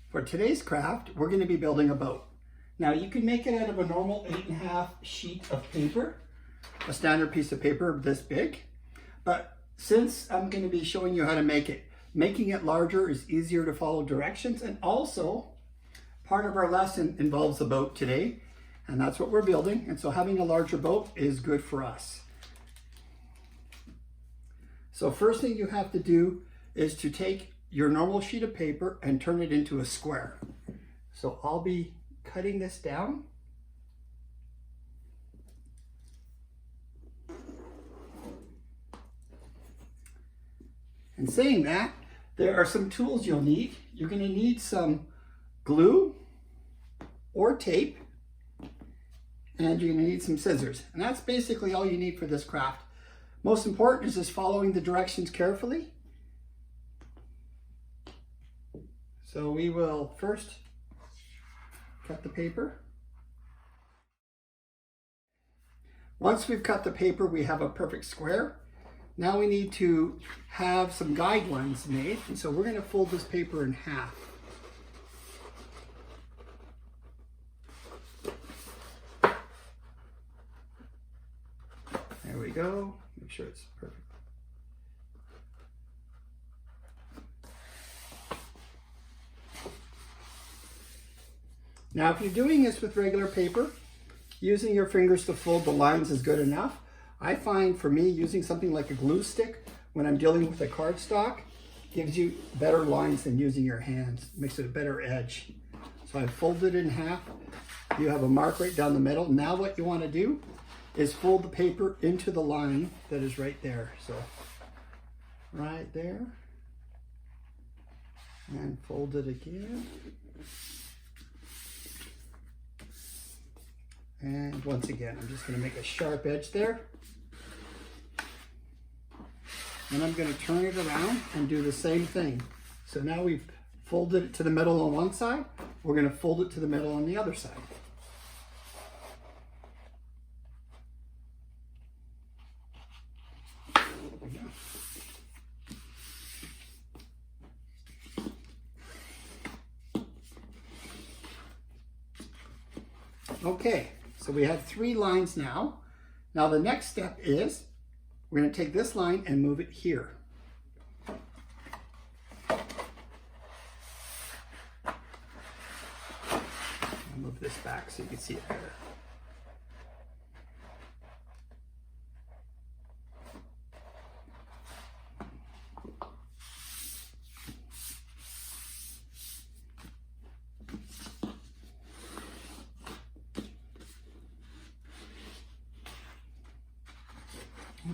For today's craft, we're going to be building a boat. Now you can make it out of a normal 8.5 sheet of paper, a standard piece of paper this big. But since I'm going to be showing you how to make it, making it larger is easier to follow directions, and also part of our lesson involves a boat today, and that's what we're building. And so having a larger boat is good for us. So first thing you have to do is to take your normal sheet of paper and turn it into a square. So I'll be cutting this down. And saying that, there are some tools you'll need. You're going to need some glue or tape, and you're going to need some scissors. And that's basically all you need for this craft. Most important is just following the directions carefully. So we will first cut the paper. Once we've cut the paper, we have a perfect square. Now we need to have some guidelines made. And so we're going to fold this paper in half. There we go. Make sure it's perfect. Now, if you're doing this with regular paper, using your fingers to fold the lines is good enough. I find for me, using something like a glue stick when I'm dealing with a cardstock gives you better lines than using your hands. It makes it a better edge. So I've folded it in half. You have a mark right down the middle. Now what you want to do is fold the paper into the line that is right there. So right there. And fold it again. And once again, I'm just going to make a sharp edge there. And I'm going to turn it around and do the same thing. So now we've folded it to the middle on one side. We're going to fold it to the middle on the other side. There we go. Okay. So we have 3 lines now. Now the next step is we're going to take this line and move it here. I'll move this back so you can see it better.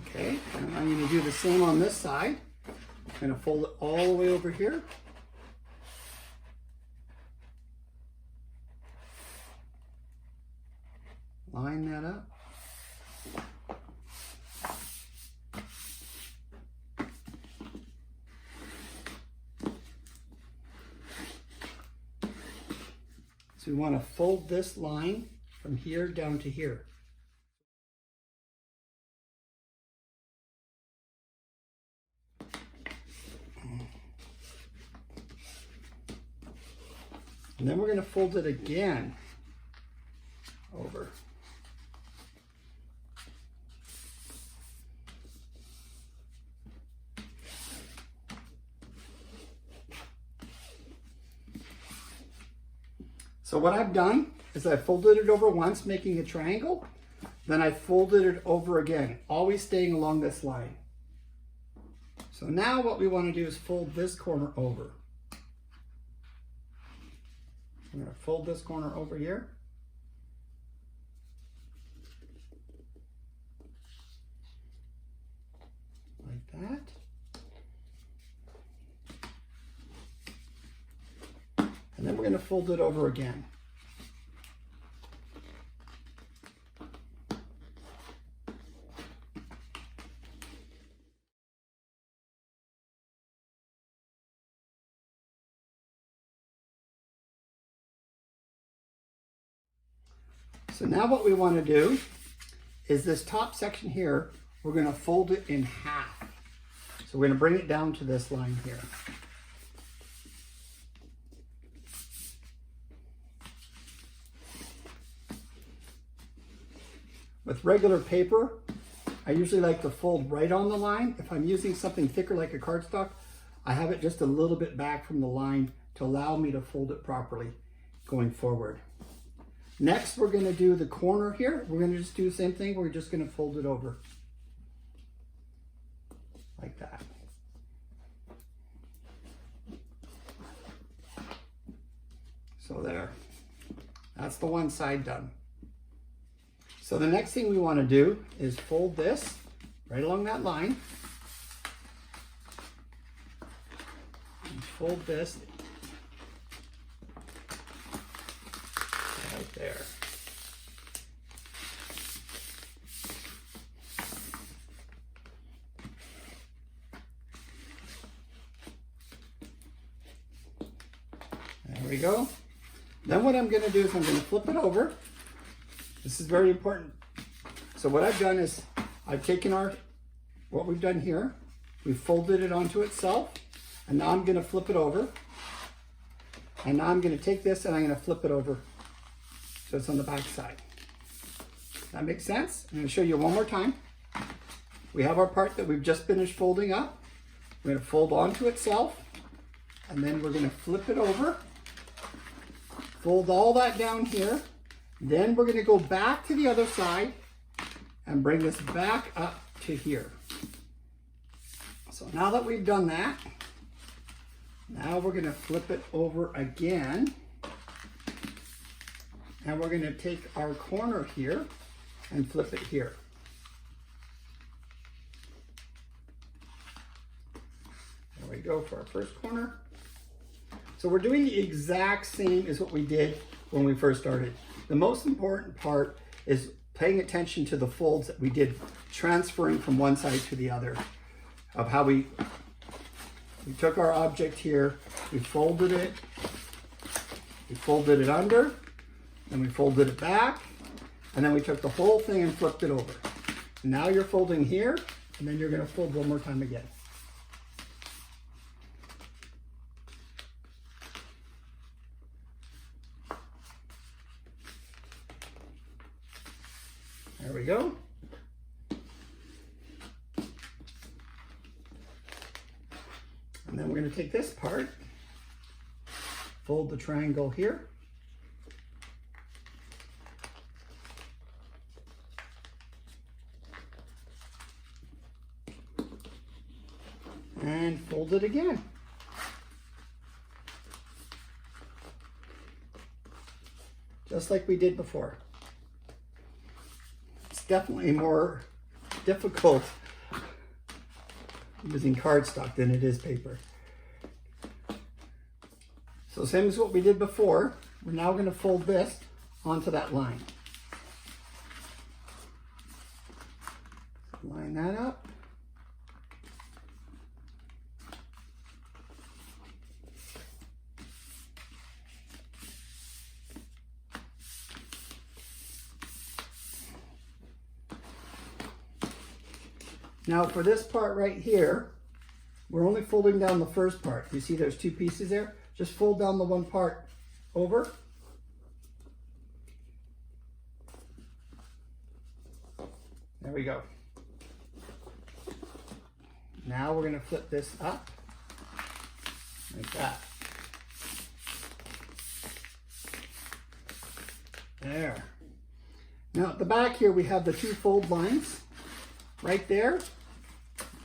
Okay, and I'm going to do the same on this side. I'm going to fold it all the way over here. Line that up. So we want to fold this line from here down to here. And then we're going to fold it again over. So what I've done is I folded it over once, making a triangle. Then I folded it over again, always staying along this line. So now what we want to do is fold this corner over. I'm going to fold this corner over here. Like that. And then we're going to fold it over again. So now what we want to do is this top section here, we're going to fold it in half. So we're going to bring it down to this line here. With regular paper, I usually like to fold right on the line. If I'm using something thicker like a cardstock, I have it just a little bit back from the line to allow me to fold it properly going forward. Next, we're going to do the corner here. We're going to just do the same thing. We're just going to fold it over like that. So there, that's the one side done. So the next thing we want to do is fold this right along that line. And fold this right there. There we go. Then what I'm going to do is I'm going to flip it over. This is very important. So what I've done is I've taken what we've done here, we've folded it onto itself, and now I'm going to flip it over. And now I'm going to take this and I'm going to flip it over so it's on the back side. That makes sense? I'm going to show you one more time. We have our part that we've just finished folding up. We're going to fold onto itself, and then we're going to flip it over. Fold all that down here. Then we're going to go back to the other side and bring this back up to here. So now that we've done that, now we're going to flip it over again. And we're going to take our corner here and flip it here. There we go for our first corner. So we're doing the exact same as what we did when we first started. The most important part is paying attention to the folds that we did, transferring from one side to the other, of how we took our object here, we folded it under, then we folded it back, and then we took the whole thing and flipped it over. Now you're folding here, and then you're going to fold one more time again. There we go. And then we're going to take this part, fold the triangle here. And fold it again. Just like we did before. Definitely more difficult using cardstock than it is paper. So same as what we did before, we're now going to fold this onto that line. Line that up. Now for this part right here, we're only folding down the first part. You see there's two pieces there? Just fold down the one part over. There we go. Now we're going to flip this up like that. There. Now at the back here we have the two fold lines right there.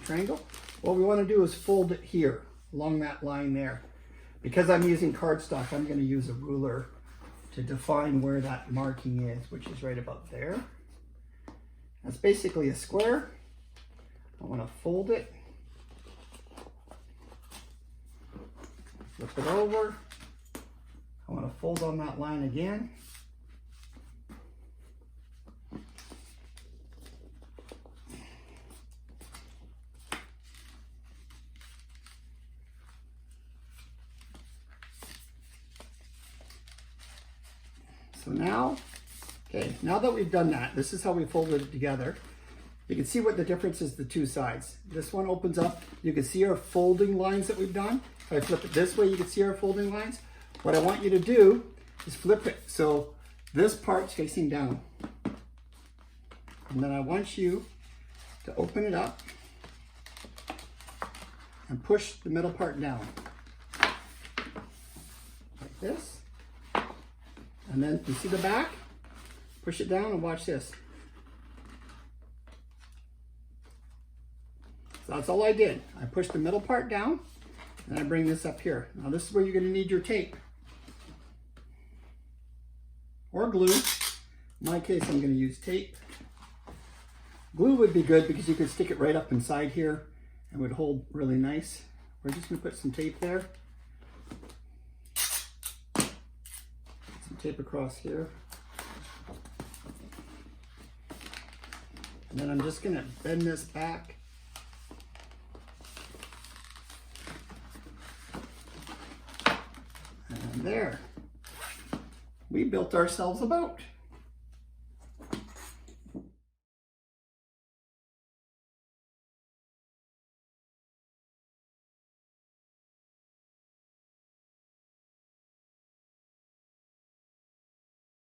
Triangle. What we want to do is fold it here along that line there. Because I'm using cardstock, I'm going to use a ruler to define where that marking is, which is right about there. That's basically a square. I want to fold it, flip it over. I want to fold on that line again. So now, okay, now that we've done that, this is how we folded it together. You can see what the difference is, the two sides. This one opens up. You can see our folding lines that we've done. If I flip it this way, you can see our folding lines. What I want you to do is flip it so this part's facing down. And then I want you to open it up and push the middle part down. Like this. And then you see the back? Push it down and watch this. So that's all I did. I pushed the middle part down and I bring this up here. Now this is where you're going to need your tape. Or glue. In my case, I'm going to use tape. Glue would be good because you could stick it right up inside here and would hold really nice. We're just going to put some tape there. Some tape across here. And then I'm just going to bend this back. And there. We built ourselves a boat.